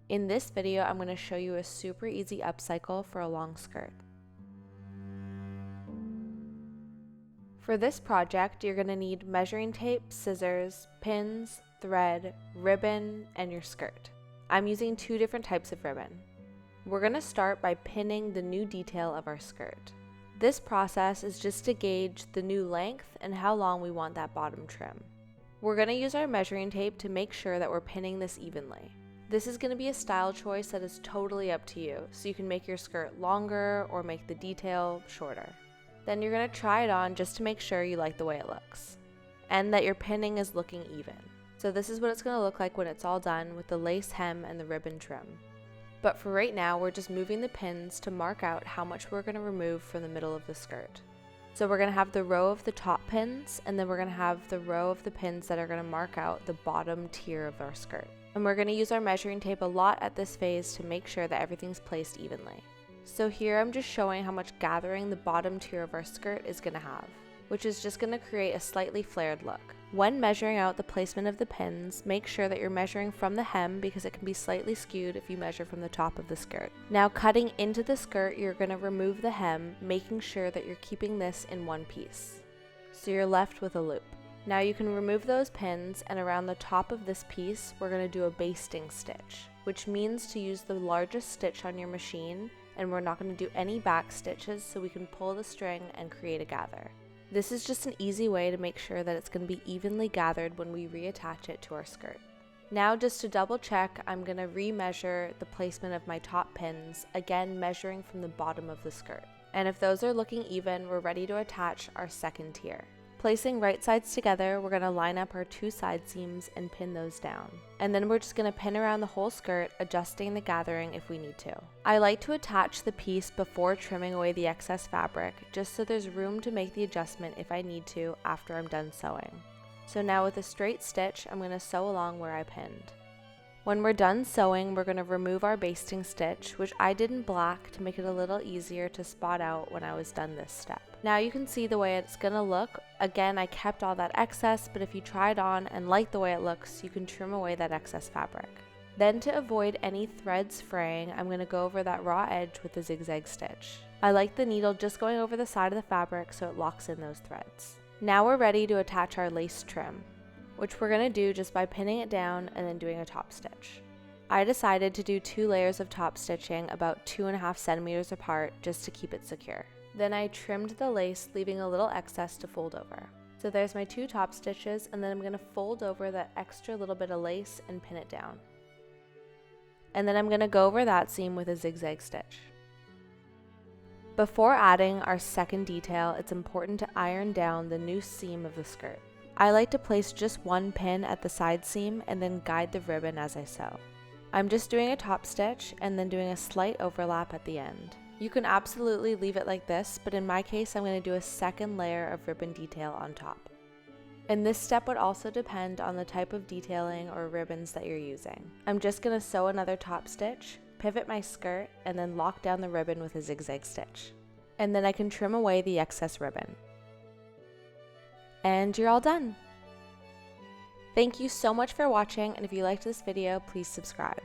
In this video, I'm going to show you a super easy upcycle for a long skirt. For this project, you're going to need measuring tape, scissors, pins, thread, ribbon, and your skirt. I'm using 2 different types of ribbon. We're going to start by pinning the new detail of our skirt. This process is just to gauge the new length and how long we want that bottom trim. We're going to use our measuring tape to make sure that we're pinning this evenly. This is going to be a style choice that is totally up to you, so you can make your skirt longer or make the detail shorter. Then you're going to try it on just to make sure you like the way it looks, and that your pinning is looking even. So this is what it's going to look like when it's all done with the lace hem and the ribbon trim. But for right now, we're just moving the pins to mark out how much we're going to remove from the middle of the skirt. So we're going to have the row of the top pins, and then we're going to have the row of the pins that are going to mark out the bottom tier of our skirt. And we're going to use our measuring tape a lot at this phase to make sure that everything's placed evenly. So here I'm just showing how much gathering the bottom tier of our skirt is going to have, which is just going to create a slightly flared look. When measuring out the placement of the pins, make sure that you're measuring from the hem because it can be slightly skewed if you measure from the top of the skirt. Now cutting into the skirt, you're going to remove the hem, making sure that you're keeping this in one piece. So you're left with a loop. Now you can remove those pins, and around the top of this piece, we're going to do a basting stitch, which means to use the largest stitch on your machine, and we're not going to do any back stitches so we can pull the string and create a gather. This is just an easy way to make sure that it's going to be evenly gathered when we reattach it to our skirt. Now just to double check, I'm going to re-measure the placement of my top pins, again measuring from the bottom of the skirt. And if those are looking even, we're ready to attach our second tier. Placing right sides together, we're going to line up our 2 side seams and pin those down. And then we're just going to pin around the whole skirt, adjusting the gathering if we need to. I like to attach the piece before trimming away the excess fabric, just so there's room to make the adjustment if I need to after I'm done sewing. So now with a straight stitch, I'm going to sew along where I pinned. When we're done sewing, we're going to remove our basting stitch, which I did in black to make it a little easier to spot out when I was done this step. Now you can see the way it's going to look. Again, I kept all that excess, but if you try it on and like the way it looks, you can trim away that excess fabric. Then to avoid any threads fraying, I'm going to go over that raw edge with a zigzag stitch. I like the needle just going over the side of the fabric so it locks in those threads. Now we're ready to attach our lace trim, which we're going to do just by pinning it down and then doing a top stitch. I decided to do 2 layers of top stitching about 2.5 centimeters apart just to keep it secure. Then I trimmed the lace, leaving a little excess to fold over. So there's my 2 top stitches, and then I'm going to fold over that extra little bit of lace and pin it down. And then I'm going to go over that seam with a zigzag stitch. Before adding our second detail, it's important to iron down the new seam of the skirt. I like to place just 1 pin at the side seam and then guide the ribbon as I sew. I'm just doing a top stitch and then doing a slight overlap at the end. You can absolutely leave it like this, but in my case I'm going to do a second layer of ribbon detail on top. And this step would also depend on the type of detailing or ribbons that you're using. I'm just going to sew another top stitch, pivot my skirt, and then lock down the ribbon with a zigzag stitch. And then I can trim away the excess ribbon. And you're all done! Thank you so much for watching, and if you liked this video, please subscribe.